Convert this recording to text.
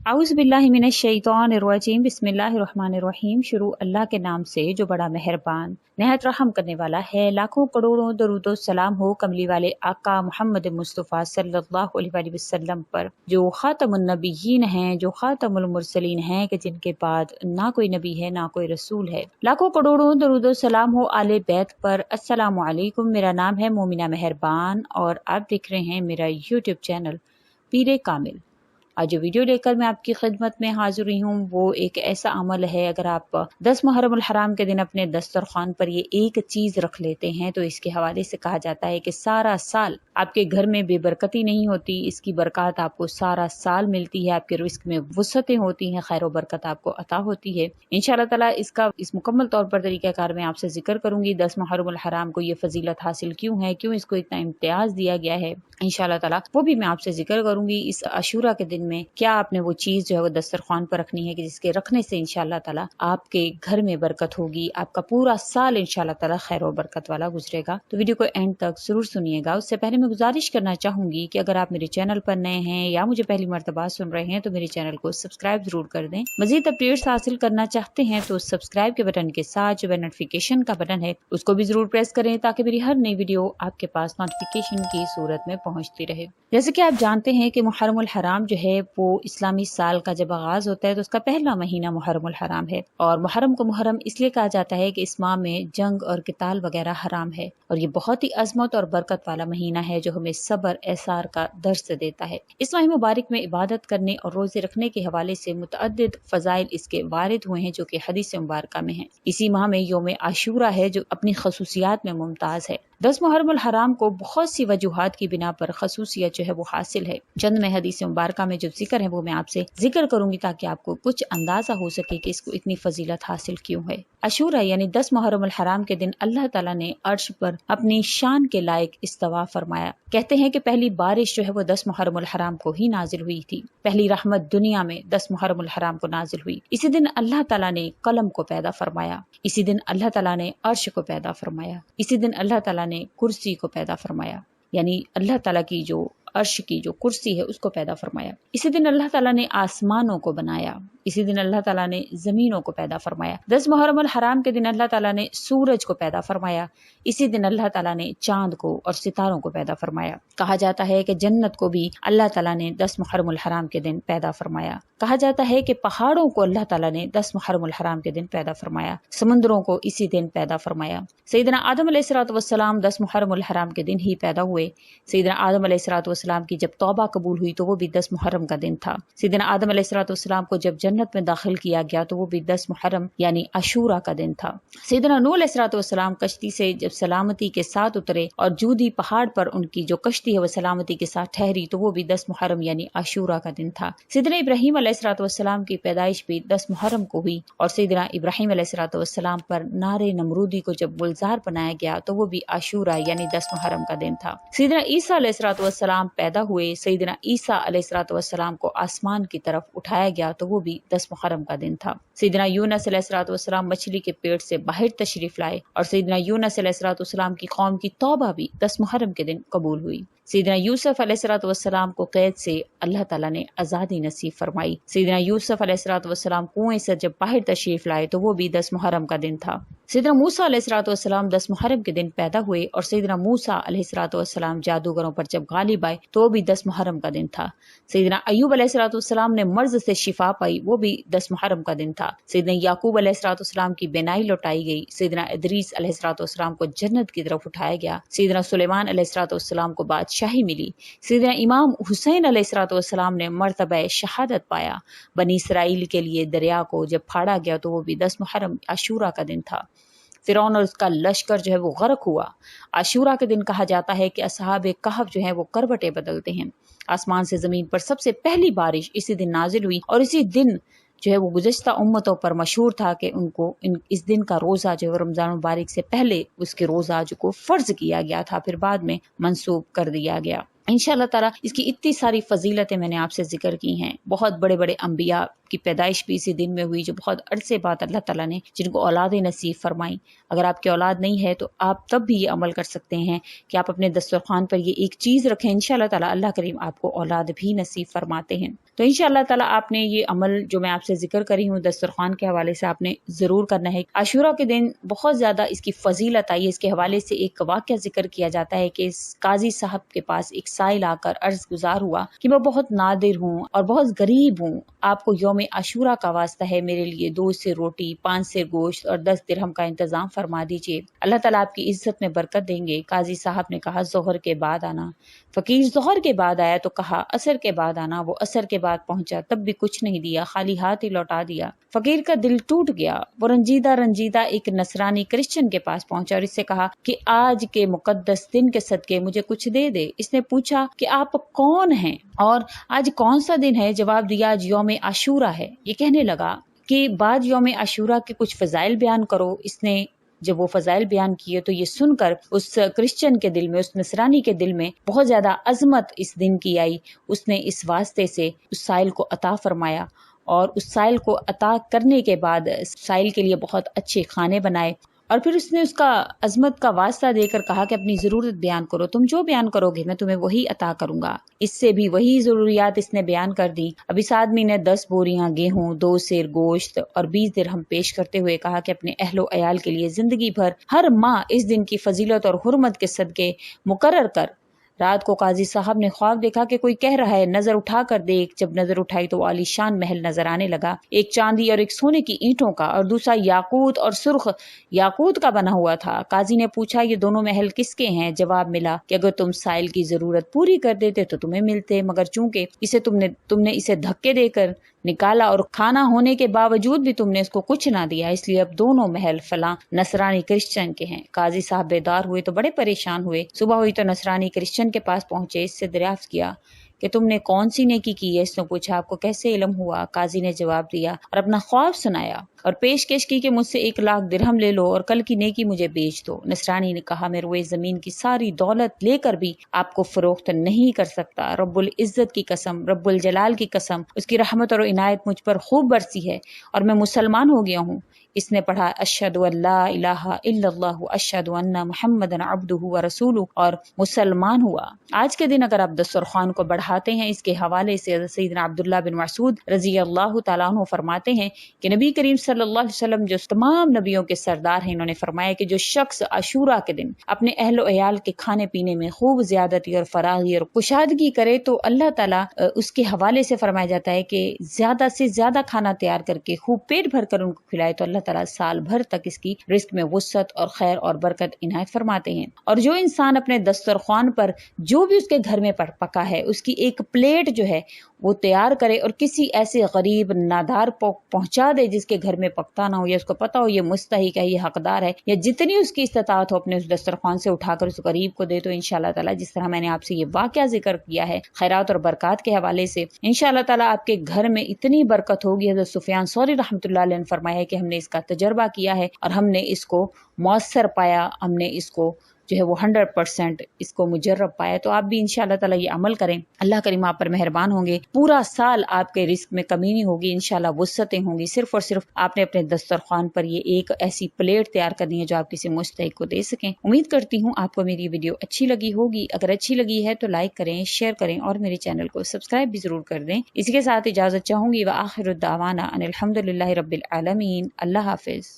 आउज़ बिल्लाहि मिनश शैतानिर्रजीम बिस्मिल्लाहिर्रहमानिर्रहीम। शुरू अल्लाह के नाम से जो बड़ा मेहरबान निहायत रहम करने वाला है। लाखों करोड़ों दरूदो सलाम हो कमली वाले आका मोहम्मद मुस्तफ़ा सल्लल्लाहु अलैहि वसल्लम पर, जो खातमुन नबिय्यीन हैं, जो खातमुल मुरसलीन हैं, कि जिनके बाद ना कोई नबी है ना कोई रसूल है। लाखों करोड़ों दरूदो सलाम हो आले बैत पर। अस्सलामु अलैकुम। मेरा नाम है मोमिना मेहरबान और आप देख रहे हैं मेरा यूट्यूब चैनल पीरे कामिल। आज जो वीडियो लेकर मैं आपकी खिदमत में हाजिर हुई हूँ वो एक ऐसा अमल है, अगर आप 10 मुहर्रम हराम के दिन अपने दस्तरखान पर ये एक चीज रख लेते हैं तो इसके हवाले से कहा जाता है कि सारा साल आपके घर में बेबरकती नहीं होती, इसकी बरकत आपको सारा साल मिलती है, आपके रिस्क में वुसअतें होती हैं, खैर बरकत आपको अता होती है इंशाअल्लाह ताला। इसका इस मुकम्मल तौर पर तरीक़ाकार मैं आपसे जिक्र करूंगी। 10 मुहर्रम हराम को ये फजीलत हासिल क्यों है, क्यों इसको इतना इम्तियाज दिया गया है, इंशाअल्लाह ताला वो भी मैं आपसे जिक्र करूंगी। इस अशूरा के दिन में क्या आपने वो चीज जो है वो दस्तरखान पर रखनी है कि जिसके रखने से इंशाअल्लाह ताला आपके घर में बरकत होगी, आपका पूरा साल इंशाअल्लाह ताला खैर और बरकत वाला गुजरेगा। तो वीडियो को एंड तक जरूर सुनिएगा। उससे पहले मैं गुजारिश करना चाहूंगी कि अगर आप मेरे चैनल पर नए हैं या मुझे पहली मर्तबा सुन रहे हैं तो मेरे चैनल को सब्सक्राइब जरूर कर दें। मजीद अपडेट्स हासिल करना चाहते हैं तो सब्सक्राइब के बटन के साथ जो नोटिफिकेशन का बटन है उसको भी जरूर प्रेस करें ताकि मेरी हर नई वीडियो आपके पास नोटिफिकेशन की सूरत में पहुंचती रहे। जैसे कि आप जानते हैं कि मुहर्रमुल हराम जो है वो इस्लामी साल का जब आगाज होता है तो उसका पहला महीना मुहर्रमुल हराम है। और मुहर्रम को मुहर्रम इसलिए कहा जाता है कि इस माह में जंग और किताल वगैरह हराम है और ये बहुत ही अजमत और बरकत वाला महीना है जो हमें सब्र एसार का दर्स देता है। इस माह मुबारक में इबादत करने और रोजे रखने के हवाले से मुतअद्दिद फजाइल इसके वारिद हुए हैं जो कि हदीस मुबारक में है। इसी माह में यौम आशूरा है जो अपनी खसूसियात में मुमताज है। 10 मुहर्रम हराम को बहुत सी वजूहात की बिना पर खसूसियत जो है वो हासिल है। चंद में हदीस मुबारक में जो जिक्र है वो मैं आपसे जिक्र करूंगी ताकि आपको कुछ अंदाजा हो सके कि इसको इतनी फजीलत हासिल क्यों है। अशूरा यानी 10 मुहर्रम हराम के दिन अल्लाह ताला ने अर्श पर अपनी शान के लायक इस्तवा फरमाया। कहते हैं कि पहली बारिश जो है वो 10 मुहर्रम हराम को ही नाजिल हुई थी। पहली रहमत दुनिया में 10 मुहर्रम हराम को नाजिल हुई। इसी दिन अल्लाह ताला ने कलम को पैदा फरमाया। इसी दिन अल्लाह ताला ने अर्श को पैदा फरमाया। इसी दिन अल्लाह ताला ने कुर्सी को पैदा फरमाया, यानी अल्लाह ताला की जो अर्श की जो कुर्सी है उसको पैदा फरमाया। इसी दिन अल्लाह ताला ने आसमानों को बनाया। इसी दिन अल्लाह ताला ने जमीनों को पैदा फरमाया। 10 मुहर्रम हराम के दिन अल्लाह ताला ने सूरज को पैदा फरमाया। इसी दिन अल्लाह ताला ने चांद को और सितारों को पैदा फरमाया। कहा जाता है कि जन्नत को भी अल्लाह ताला ने 10 मुहर्रम हराम के दिन पैदा फरमाया। कहा जाता है कि पहाड़ों को अल्लाह ताला ने 10 मुहर्रम हराम के दिन पैदा फरमाया। समुद्रों को इसी दिन पैदा फरमाया। सैयदना आदम अलैहिस्सलाम 10 मुहर्रम हराम के दिन ही पैदा हुए। सैयदना आदम अलैहिस्सलाम की जब तौबा कबूल हुई तो वो भी 10 मुहर्रम का दिन था। सैयदना आदम अलैहिस्सलाम को जब जन्नत में दाखिल किया गया तो वो भी 10 मुहर्रम यानी अशूरा का दिन था। सैयदना नूह अलैहिस्सलाम कश्ती से जब सलामती के साथ उतरे और जूदी पहाड़ पर उनकी जो कश्ती है वो सलामती के साथ ठहरी तो वो भी 10 मुहर्रम यानी अशूरा का दिन था। सैयदना इब्राहीम अलैहिस्सलाम की पैदाइश भी 10 मुहर्रम को हुई और सैयदना इब्राहीम अलैहिस्सलाम पर नारे नमरूदी को जब गुलजार बनाया गया तो वो भी अशूरा यानी 10 मुहर्रम का दिन था। सैयदना ईसा अलैहिस्सलाम पैदा हुए। सैयदना ईसा अलैहिस्सलाम को आसमान की तरफ उठाया गया तो वो भी 10 मुहर्रम का दिन था। सैयदना यूनुस अलैहिस्सलाम मछली के पेट से बाहर तशरीफ लाए और सैयदना यूनुस अलैहिस्सलाम की कौम की तौबा भी 10 मुहर्रम के दिन कबूल हुई। सैयदना यूसुफ अलैहिस्सलाम को कैद से अल्लाह ताला ने आजादी नसीब फरमाई। सैयदना यूसुफ अलैहिस्सलाम कुएं से जब बाहर तशरीफ लाए तो वो भी 10 मुहर्रम का दिन था। सैयदना मूसा अलैहिस्सलाम 10 मुहर्रम के दिन पैदा हुए और सैयदना मूसा अलैहिस्सलाम जादूगरों पर जब गालिब आए तो वो भी 10 मुहर्रम का दिन था। सैयदना अय्यूब अलैहिस्सलाम ने मर्ज से शिफा पाई, वो भी 10 मुहर्रम का दिन था। सैयदना याकूब अलैहिस्सलाम की बेनाई लौटाई गई। सैयदना इदरीस अलैहिस्सलाम को जन्नत की तरफ उठाया गया। सैयदना सुलेमान अलैहिस्सलाम को बादशाही मिली। सैयदना इमाम हुसैन अलैहिस्सलाम ने मर्तबा शहादत पाया। बनी इसराइल के लिए दरिया को जब फाड़ा गया तो वो भी 10 मुहर्रम अशूरा का दिन था। फिरौन और उसका लश्कर जो है वो गर्क हुआ। आशूरा के दिन कहा जाता है कि असहाबे कहफ जो है वो करवटें बदलते हैं। आसमान से जमीन पर सबसे पहली बारिश इसी दिन नाजिल हुई और इसी दिन जो है वो गुज़श्ता उम्मतों पर मशहूर था कि उनको इस दिन का रोज़ा जो है रमज़ान मुबारक से पहले उसके रोज़ा जो को फ़र्ज किया गया था, फिर बाद में मंसूब कर दिया गया। इंशाअल्लाह ताला इसकी इतनी सारी फजीलतें मैंने आपसे जिक्र की हैं। बहुत बड़े बड़े अंबिया کی پیدائش بھی اسی دن میں ہوئی، جو بہت عرصے بعد اللہ تعالیٰ نے جن کو اولاد نصیب فرمائی۔ اگر آپ کی اولاد نہیں ہے تو آپ تب بھی یہ عمل کر سکتے ہیں کہ آپ اپنے دسترخوان پر یہ ایک چیز رکھیں، انشاءاللہ تعالیٰ اللہ کریم آپ کو اولاد بھی نصیب فرماتے ہیں۔ تو انشاءاللہ تعالیٰ آپ نے یہ عمل جو میں آپ سے ذکر کری ہوں دسترخوان کے حوالے سے آپ نے ضرور کرنا ہے۔ عاشورہ کے دن بہت زیادہ اس کی فضیلت آئی ہے۔ اس کے حوالے سے ایک واقعہ ذکر کیا جاتا ہے کہ قاضی صاحب کے پاس ایک سائل آ کر عرض گزار ہوا کہ میں بہت نادر ہوں اور بہت غریب ہوں، آپ کو یوم عاشورہ کا واسطہ ہے میرے لیے 2 سیر روٹی، 5 سیر گوشت اور 10 درہم کا انتظام فرما دیجیے، اللہ تعالیٰ آپ کی عزت میں برکت دیں گے۔ قاضی صاحب نے کہا ظہر کے بعد آنا۔ فقیر ظہر کے بعد آیا تو کہا عصر کے بعد آنا۔ وہ عصر کے بعد پہنچا، تب بھی کچھ نہیں دیا، خالی ہاتھ ہی لوٹا دیا۔ فقیر کا دل ٹوٹ گیا، وہ رنجیدہ ایک نصرانی کرسچن کے پاس پہنچا اور اس سے کہا کہ آج کے مقدس دن کے صدقے مجھے کچھ دے دے۔ اس نے پوچھا کہ آپ کون ہیں اور آج کون سا دن ہے؟ جواب دیا آج یوم عاشورہ ہے۔ یہ کہنے لگا کہ بعد یوم عاشورہ کے کچھ فضائل بیان کرو۔ اس نے جب وہ فضائل بیان کیے تو یہ سن کر اس کرسچن کے دل میں، اس نصرانی کے دل میں بہت زیادہ عظمت اس دن کی آئی۔ اس نے اس واسطے سے اس سائل کو عطا فرمایا اور اس سائل کو عطا کرنے کے بعد سائل کے لیے بہت اچھے کھانے بنائے اور پھر اس نے اس کا عظمت کا واسطہ دے کر کہا کہ اپنی ضرورت بیان کرو، تم جو بیان کرو گے میں تمہیں وہی عطا کروں گا۔ اس سے بھی وہی ضروریات اس نے بیان کر دی۔ اب اس آدمی نے 10 بوریاں گیہوں، 2 سیر گوشت اور 20 درہم پیش کرتے ہوئے کہا کہ اپنے اہل و عیال کے لیے زندگی بھر ہر ماہ اس دن کی فضیلت اور حرمت کے صدقے مقرر کر۔ رات کو قاضی صاحب نے خواب دیکھا کہ کوئی کہہ رہا ہے نظر اٹھا کر دیکھ۔ جب نظر اٹھائی تو عالی شان محل نظر آنے لگا، ایک چاندی اور ایک سونے کی اینٹوں کا اور دوسرا یاقوت اور سرخ یاقوت کا بنا ہوا تھا۔ قاضی نے پوچھا یہ دونوں محل کس کے ہیں؟ جواب ملا کہ اگر تم سائل کی ضرورت پوری کر دیتے تو تمہیں ملتے، مگر چونکہ تم نے اسے دھکے دے کر نکالا اور کھانا ہونے کے باوجود بھی تم نے اس کو کچھ نہ دیا، اس لیے اب دونوں محل فلاں نصرانی کرسچن کے ہیں۔ قاضی صاحب بیدار ہوئے تو بڑے پریشان ہوئے۔ صبح ہوئی تو نصرانی کرسچن کے پاس پہنچے، اس سے دریافت کیا کہ تم نے کون سی نیکی کی ہے؟ اس نے پوچھا آپ کو کیسے علم ہوا؟ قاضی نے جواب دیا اور اپنا خواب سنایا اور پیشکش کی کہ مجھ سے 1,00,000 درہم لے لو اور کل کی نیکی مجھے بیچ دو۔ نصرانی نے کہا میں روئے زمین کی ساری دولت لے کر بھی آپ کو فروخت نہیں کر سکتا، رب العزت کی قسم، رب الجلال کی قسم، اس کی رحمت اور عنایت مجھ پر خوب برسی ہے اور میں مسلمان ہو گیا ہوں۔ اس نے پڑھا اشہد ان لا الہ الا اللہ اشہد ان محمد عبدہ ورسولہ اور مسلمان ہوا۔ آج کے دن اگر آپ دسترخوان کو بڑھاتے ہیں، اس کے حوالے سے سیدنا عبداللہ بن مسعود رضی اللہ تعالیٰ عنہ فرماتے ہیں کہ نبی کریم صلی اللہ علیہ وسلم جو تمام نبیوں کے سردار ہیں، انہوں نے فرمایا کہ جو شخص عاشورہ کے دن اپنے اہل و عیال کے کھانے پینے میں خوب زیادتی اور فراغی اور کشادگی کرے تو اللہ تعالیٰ اس کے حوالے سے فرمایا جاتا ہے کہ زیادہ سے زیادہ کھانا تیار کر کے خوب پیٹ بھر کر ان کو کھلائے تو اللہ تعالیٰ سال بھر تک اس کی رزق میں وسعت اور خیر اور برکت عنایت فرماتے ہیں۔ اور جو انسان اپنے دسترخوان پر جو بھی اس کے گھر میں پکا ہے اس کی ایک پلیٹ جو ہے وہ تیار کرے اور کسی ایسے غریب نادار پہنچا دے جس کے گھر میں پکتا نہ ہو یا اس کو پتا ہو یہ مستحق ہے، یہ حقدار ہے، یا جتنی اس کی استطاعت ہو اپنے اس دسترخوان سے اٹھا کر اس غریب کو دے، تو انشاءاللہ تعالیٰ جس طرح میں نے آپ سے یہ واقعہ ذکر کیا ہے خیرات اور برکات کے حوالے سے، انشاءاللہ تعالیٰ آپ کے گھر میں اتنی برکت ہوگی۔ حضرت سفیان ثوری رحمۃ اللہ علیہ نے فرمایا ہے کہ ہم نے اس کا تجربہ کیا ہے اور ہم نے اس کو مؤثر پایا، ہم نے اس کو جو ہے وہ 100% اس کو مجرب پایا۔ تو آپ بھی انشاءاللہ تعالیٰ یہ عمل کریں، اللہ کریم آپ پر مہربان ہوں گے، پورا سال آپ کے رزق میں کمی نہیں ہوگی، انشاءاللہ وسعتیں ہوں گی۔ صرف اور صرف آپ نے اپنے دسترخوان پر یہ ایک ایسی پلیٹ تیار کرنی ہے جو آپ کسی مستحق کو دے سکیں۔ امید کرتی ہوں آپ کو میری ویڈیو اچھی لگی ہوگی، اگر اچھی لگی ہے تو لائک کریں، شیئر کریں اور میرے چینل کو سبسکرائب بھی ضرور کر دیں۔ اسی کے ساتھ اجازت چاہوں گی، وآخر الدعوانا ان الحمد للہ رب العالمین۔ اللہ حافظ۔